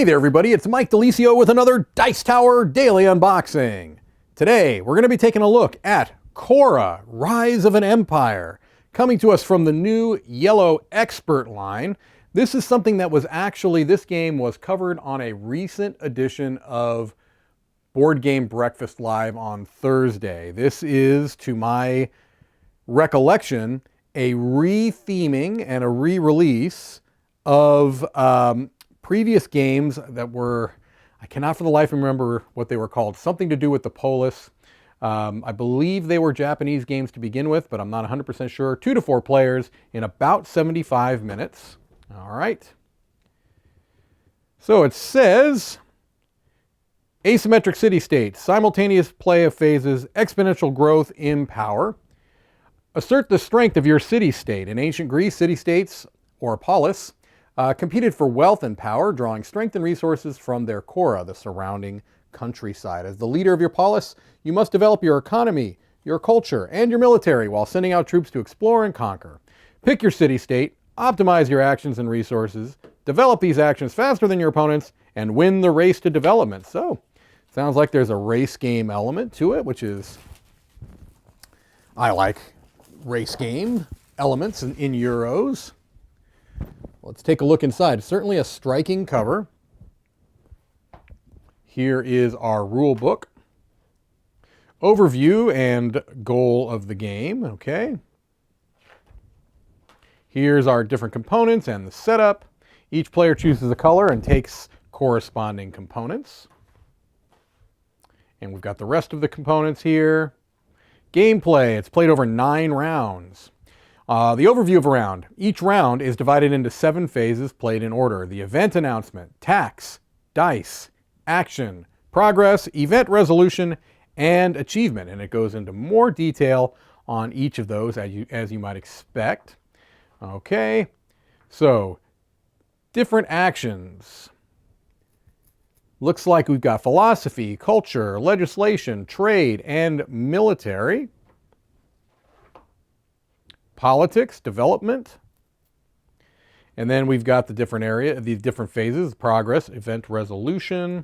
Hey there everybody, it's Mike DeLisio with another Dice Tower Daily Unboxing. Today we're going to be taking a look at Khora, Rise of an Empire, coming to us from the new Yellow Expert line. This is something that was actually, this game was covered on a recent edition of Board Game Breakfast Live on Thursday. This is, to my recollection, a re-theming and a re-release of previous games that were, I cannot for the life of me remember what they were called, something to do with the polis. I believe they were Japanese games to begin with, but I'm not 100% sure. 2 to 4 players in about 75 minutes. All right. So it says, asymmetric city-states, simultaneous play of phases, exponential growth in power. Assert the strength of your city-state. In ancient Greece, city-states, or polis, competed for wealth and power, drawing strength and resources from their Khora, the surrounding countryside. As the leader of your polis, you must develop your economy, your culture, and your military while sending out troops to explore and conquer. Pick your city-state, optimize your actions and resources, develop these actions faster than your opponents, and win the race to development. So, sounds like there's a race game element to it, which is, I like race game elements in Euros. Let's take a look inside. Certainly a striking cover. Here is our rule book. Overview and goal of the game. Okay. Here's our different components and the setup. Each player chooses a color and takes corresponding components. And we've got the rest of the components here. Gameplay. It's played over 9 rounds. The overview of a round. Each round is divided into 7 phases played in order. The event announcement, tax, dice, action, progress, event resolution, and achievement. And it goes into more detail on each of those as you might expect. Okay, so different actions. Looks like we've got philosophy, culture, legislation, trade, and military. Politics, development, and then we've got the different phases, progress, event resolution,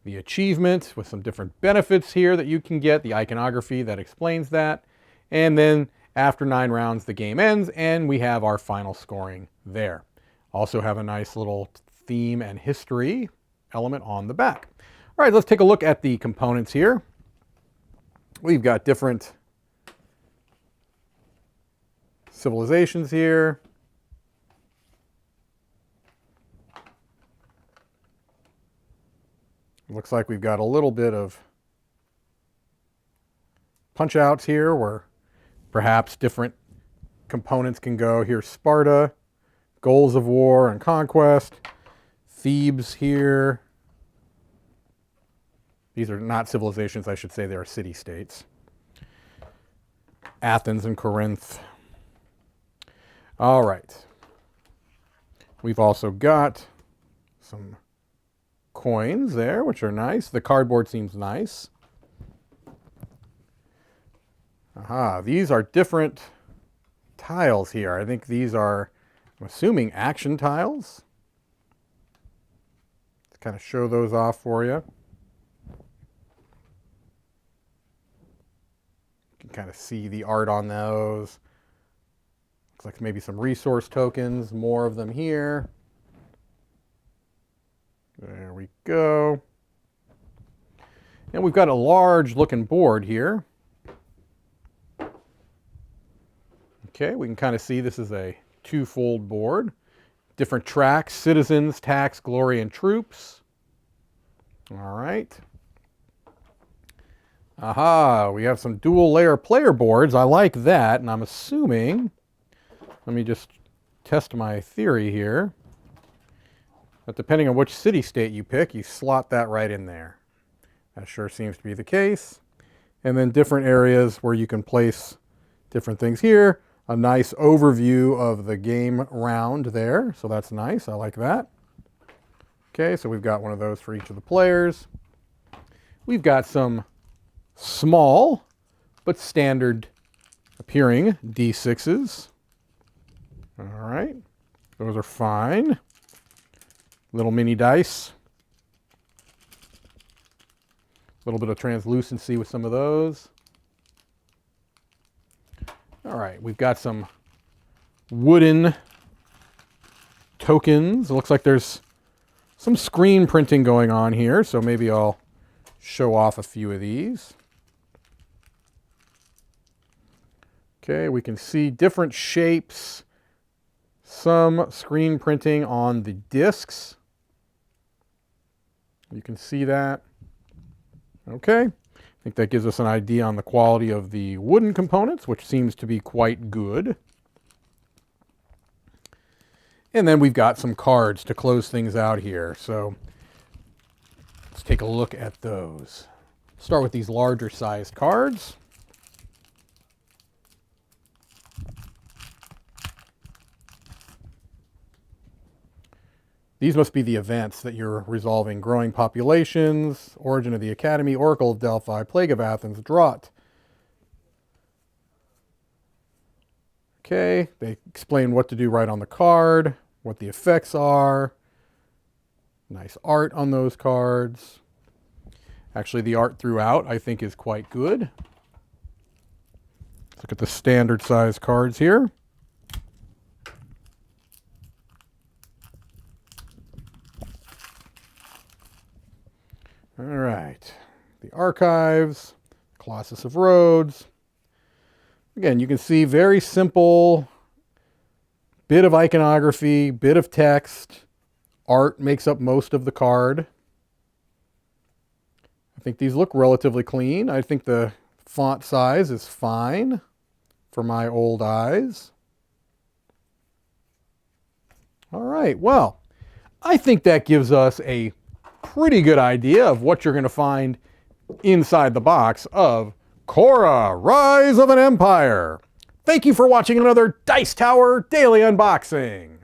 the achievement with some different benefits here that you can get, the iconography that explains that, and then after 9 rounds the game ends and we have our final scoring there. Also have a nice little theme and history element on the back. All right, let's take a look at the components here. We've got different civilizations here. Looks like we've got a little bit of punch outs here where perhaps different components can go. Here's Sparta, goals of war and conquest, Thebes here. These are not civilizations, I should say, they are city-states. Athens and Corinth. All right. We've also got some coins there, which are nice. The cardboard seems nice. Aha, these are different tiles here. I think these are, I'm assuming, action tiles. Let's kind of show those off for you. You can kind of see the art on those. Looks like maybe some resource tokens, more of them here. There we go. And we've got a large looking board here. Okay, we can kind of see this is a 2-fold board. Different tracks, citizens, tax, glory, and troops. All right. Aha, we have some dual layer player boards. I like that, and I'm assuming, let me just test my theory here, that depending on which city-state you pick, you slot that right in there. That sure seems to be the case. And then different areas where you can place different things here. A nice overview of the game round there, so that's nice. I like that. Okay, so we've got one of those for each of the players. We've got some small but standard appearing D6s. All right, those are fine. Little mini dice. A little bit of translucency with some of those. All right, we've got some wooden tokens. It looks like there's some screen printing going on here, so maybe I'll show off a few of these. Okay, we can see different shapes, some screen printing on the discs. You can see that. Okay, I think that gives us an idea on the quality of the wooden components, which seems to be quite good. And then we've got some cards to close things out here. So let's take a look at those. Start with these larger sized cards. These must be the events that you're resolving. Growing populations, origin of the academy, Oracle of Delphi, plague of Athens, drought. Okay, they explain what to do right on the card, what the effects are. Nice art on those cards. Actually, the art throughout, I think, is quite good. Let's look at the standard size cards here. All right, the archives, Colossus of Rhodes. Again, you can see very simple, bit of iconography, bit of text. Art makes up most of the card. I think these look relatively clean. I think the font size is fine for my old eyes. All right, well, I think that gives us a pretty good idea of what you're going to find inside the box of Khora, Rise of an Empire. Thank you for watching another Dice Tower Daily Unboxing.